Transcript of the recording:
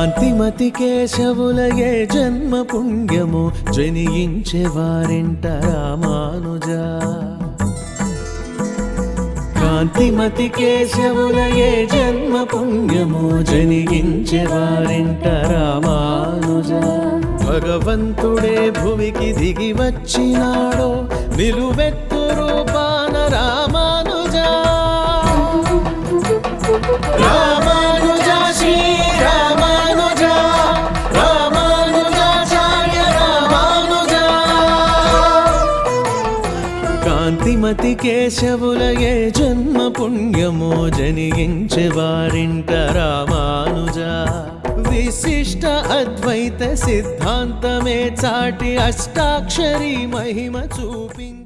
కాంతిమతి కేశవులయే జన్మ పుణ్యము జనించే వారింట రామానుజా కాంతిమతి కేశవులయే జన్మ పుణ్యము జనించే వారింట రామానుజా భగవంతుడే భువికి దిగి వచ్చినాడో నిలువెత్తు రూపాన రామానుజా రామానుజా శ్రీ రామానుజా రామానుజాచార్య రామానుజా కాంతిమతి కేశవులయే జన్మ పుణ్యము జనించే వారింట రామానుజా విశిష్ట అద్వైత సిద్ధాంతమే చాటి అష్టాక్షరి మహిమ చూపించి